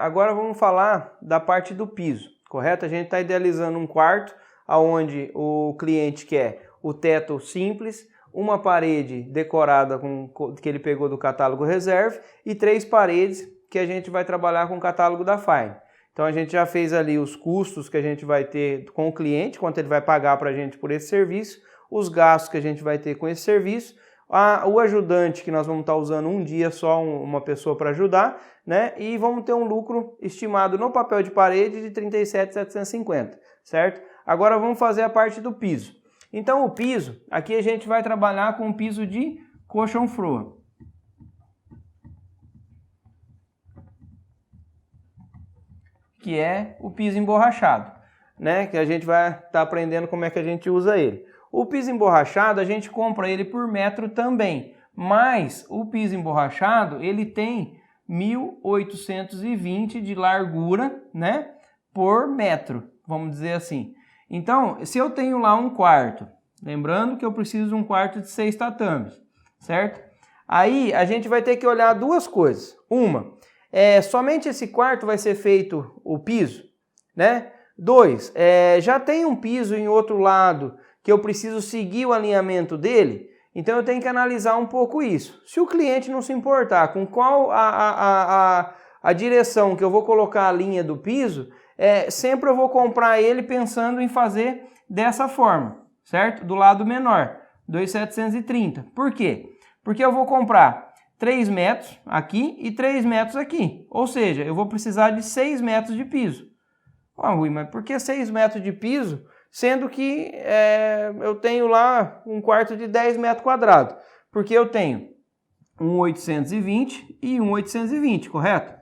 Agora vamos falar da parte do piso, correto? A gente está idealizando um quarto onde o cliente quer o teto simples, uma parede decorada que ele pegou do catálogo Reserve e 3 paredes que a gente vai trabalhar com o catálogo da Fine. Então a gente já fez ali os custos que a gente vai ter com o cliente, quanto ele vai pagar para a gente por esse serviço, os gastos que a gente vai ter com esse serviço, o ajudante que nós vamos estar usando um dia só, uma pessoa para ajudar, né? E vamos ter um lucro estimado no papel de parede de 37.750, certo? Agora vamos fazer a parte do piso. Então o piso, aqui a gente vai trabalhar com um piso de colchão froa. Que é o piso emborrachado, né? Que a gente vai estar aprendendo como é que a gente usa ele. O piso emborrachado a gente compra ele por metro também, mas o piso emborrachado ele tem 1.820 de largura, né? Por metro, vamos dizer assim. Então, se eu tenho lá um quarto, lembrando que eu preciso de um quarto de 6 tatames, certo? Aí a gente vai ter que olhar duas coisas. Uma, somente esse quarto vai ser feito o piso, né? 2, já tem um piso em outro lado que eu preciso seguir o alinhamento dele, então eu tenho que analisar um pouco isso. Se o cliente não se importar com qual a direção que eu vou colocar a linha do piso, sempre eu vou comprar ele pensando em fazer dessa forma, certo? Do lado menor, 2.730. Por quê? Porque eu vou comprar 3 metros aqui e 3 metros aqui, ou seja, eu vou precisar de 6 metros de piso. Rui, mas por que 6 metros de piso, sendo que eu tenho lá um quarto de 10 metros quadrados? Porque eu tenho um 820 e um 820, correto?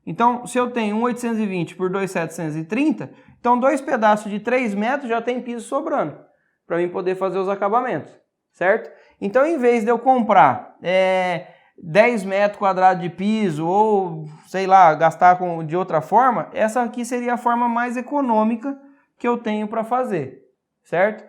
Então, se eu tenho um 820 por 2.730, então 2 pedaços de 3 metros já tem piso sobrando, para mim poder fazer os acabamentos, certo? Então, em vez de eu comprar 10 metros quadrados de piso ou, sei lá, gastar de outra forma, essa aqui seria a forma mais econômica que eu tenho para fazer, certo?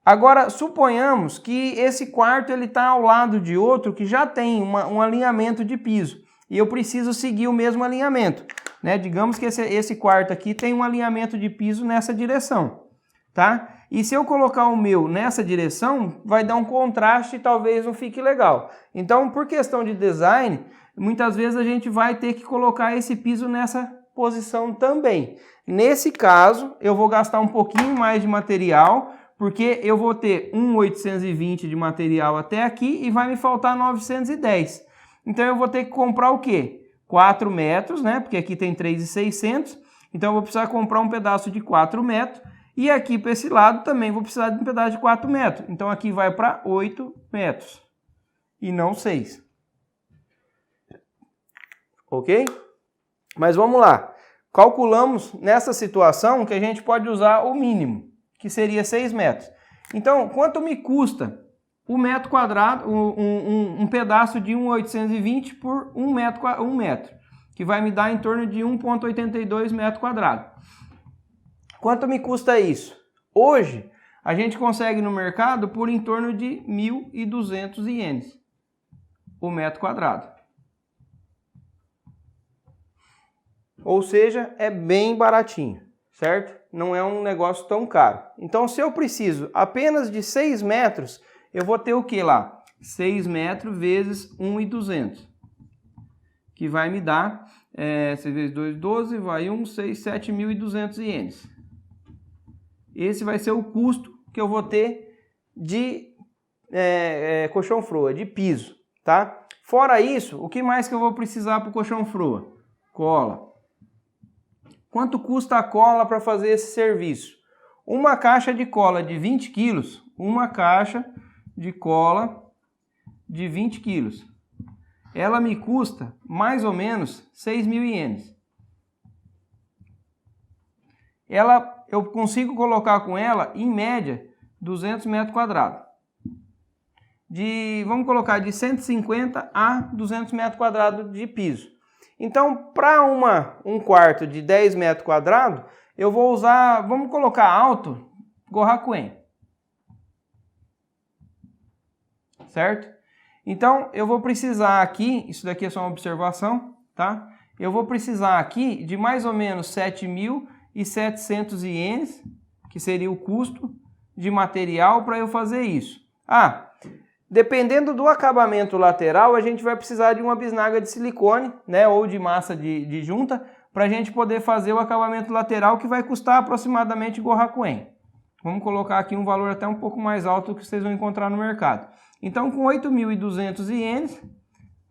Agora, suponhamos que esse quarto ele está ao lado de outro que já tem um alinhamento de piso e eu preciso seguir o mesmo alinhamento, né? Digamos que esse quarto aqui tem um alinhamento de piso nessa direção, tá? E se eu colocar o meu nessa direção, vai dar um contraste e talvez não fique legal. Então, por questão de design, muitas vezes a gente vai ter que colocar esse piso nessa posição também. Nesse caso, eu vou gastar um pouquinho mais de material, porque eu vou ter um 820 de material até aqui e vai me faltar 910. Então, eu vou ter que comprar o quê? 4 metros, né? Porque aqui tem 3.600. Então, eu vou precisar comprar um pedaço de 4 metros. E aqui para esse lado também vou precisar de um pedaço de 4 metros. Então aqui vai para 8 metros e não 6. Ok? Mas vamos lá. Calculamos nessa situação que a gente pode usar o mínimo, que seria 6 metros. Então, quanto me custa o metro quadrado, um pedaço de 1.820 por 1 metro, que vai me dar em torno de 1,82 metro quadrado. Quanto me custa isso? Hoje, a gente consegue no mercado por em torno de 1.200 ienes o metro quadrado. Ou seja, é bem baratinho, certo? Não é um negócio tão caro. Então, se eu preciso apenas de 6 metros, eu vou ter o que lá? 6 metros vezes 1.200, que vai me dar, 6 vezes 2, 12, vai 1, 6, 7.200 ienes. Esse vai ser o custo que eu vou ter de colchão froa, de piso, tá? Fora isso, o que mais que eu vou precisar para o colchão froa? Cola. Quanto custa a cola para fazer esse serviço? Uma caixa de cola de 20 quilos, uma caixa de cola de 20 quilos, ela me custa mais ou menos 6.000 ienes. Eu consigo colocar com ela, em média, 200 metros quadrados. Vamos colocar de 150 a 200 metros quadrados de piso. Então, para um quarto de 10 metros quadrados, eu vou usar, vamos colocar alto, Gorrakuen. Certo? Então, eu vou precisar aqui, isso daqui é só uma observação, tá? eu vou precisar aqui de mais ou menos 7.700 ienes, que seria o custo de material para eu fazer isso. Dependendo do acabamento lateral, a gente vai precisar de uma bisnaga de silicone, né, ou de massa de junta, para a gente poder fazer o acabamento lateral, que vai custar aproximadamente Gohakuen. Vamos colocar aqui um valor até um pouco mais alto do que vocês vão encontrar no mercado. Então, com 8.200 ienes,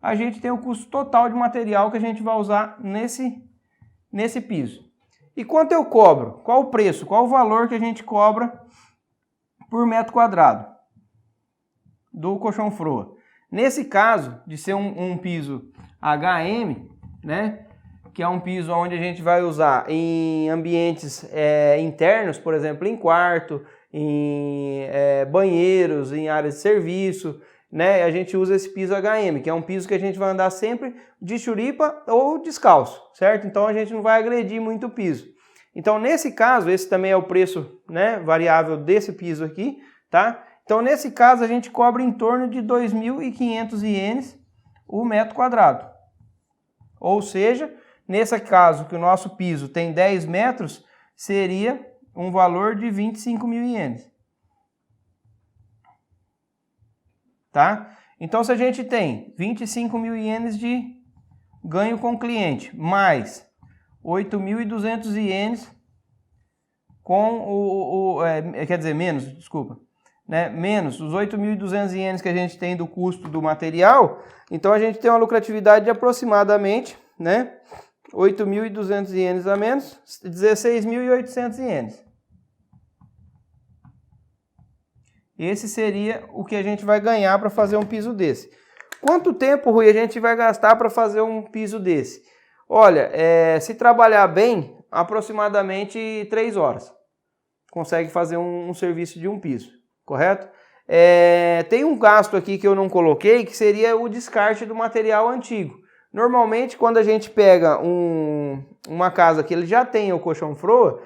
a gente tem o custo total de material que a gente vai usar nesse piso. E quanto eu cobro? Qual o preço? Qual o valor que a gente cobra por metro quadrado do colchão froa? Nesse caso, de ser um piso HM, né, que é um piso onde a gente vai usar em ambientes internos, por exemplo, em quarto, em banheiros, em áreas de serviço, né, a gente usa esse piso HM, que é um piso que a gente vai andar sempre de churipa ou descalço, certo? Então a gente não vai agredir muito o piso. Então nesse caso, esse também é o preço, né, variável desse piso aqui, tá? Então nesse caso a gente cobra em torno de 2.500 ienes o metro quadrado. Ou seja, nesse caso que o nosso piso tem 10 metros, seria um valor de 25.000 ienes. Tá? Então, se a gente tem 25.000 ienes de ganho com o cliente, mais 8.200 ienes com quer dizer, menos, desculpa, né? Menos os 8.200 ienes que a gente tem do custo do material, então a gente tem uma lucratividade de aproximadamente, né, 8.200 ienes a menos, 16.800 ienes. Esse seria o que a gente vai ganhar para fazer um piso desse. Quanto tempo, Rui, a gente vai gastar para fazer um piso desse? Olha, se trabalhar bem, aproximadamente 3 horas. Consegue fazer um serviço de um piso, correto? Tem um gasto aqui que eu não coloquei, que seria o descarte do material antigo. Normalmente, quando a gente pega uma casa que ele já tem o colchão froa,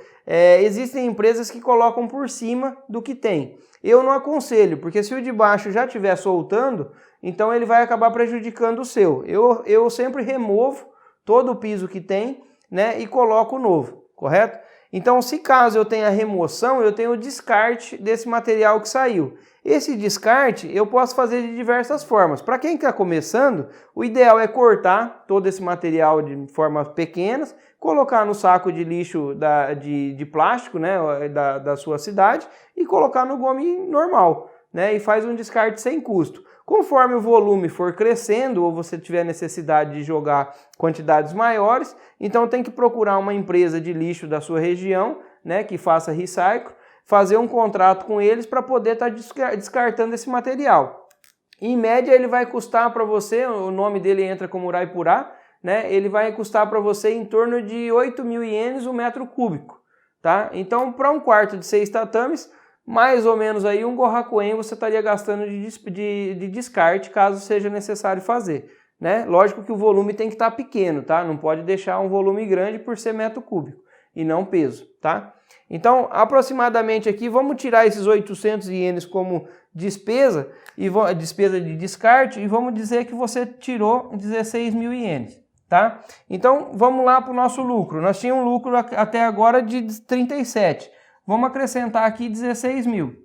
existem empresas que colocam por cima do que tem. Eu não aconselho, porque se o de baixo já estiver soltando, então ele vai acabar prejudicando o seu. Eu sempre removo todo o piso que tem, né, e coloco o novo, correto? Então, se caso eu tenha remoção, eu tenho o descarte desse material que saiu. Esse descarte eu posso fazer de diversas formas. Para quem está começando, o ideal é cortar todo esse material de formas pequenas, colocar no saco de lixo de plástico, né, da sua cidade e colocar no gome normal, né, e faz um descarte sem custo. Conforme o volume for crescendo ou você tiver necessidade de jogar quantidades maiores, então tem que procurar uma empresa de lixo da sua região, né, que faça recycle, fazer um contrato com eles para poder estar descartando esse material. Em média ele vai custar para você, o nome dele entra como Uraipurá, né, ele vai custar para você em torno de 8.000 ienes o metro cúbico, tá? Então para um quarto de 6 tatames, mais ou menos aí um Gohakuen você estaria gastando de descarte, caso seja necessário fazer, né? Lógico que o volume tem que estar pequeno, tá? Não pode deixar um volume grande por ser metro cúbico e não peso, tá? Então, aproximadamente aqui, vamos tirar esses 800 ienes como despesa de descarte e vamos dizer que você tirou 16.000 ienes, tá? Então, vamos lá para o nosso lucro. Nós tínhamos um lucro até agora de 37. Vamos acrescentar aqui 16.000.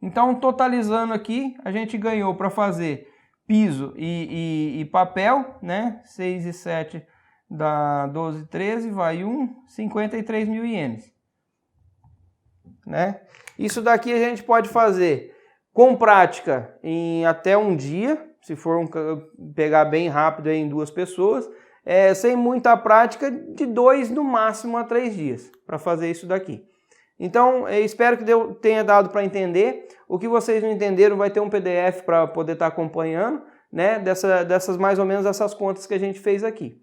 Então, totalizando aqui, a gente ganhou para fazer piso e papel, né? 6 e 7 dá 12, 13, vai 53.000 ienes. Né? Isso daqui a gente pode fazer com prática em até um dia, se for pegar bem rápido aí em 2 pessoas. Sem muita prática, de 2 no máximo a 3 dias para fazer isso daqui. Então, eu espero que tenha dado para entender. O que vocês não entenderam vai ter um PDF para poder estar acompanhando, né, dessas mais ou menos essas contas que a gente fez aqui.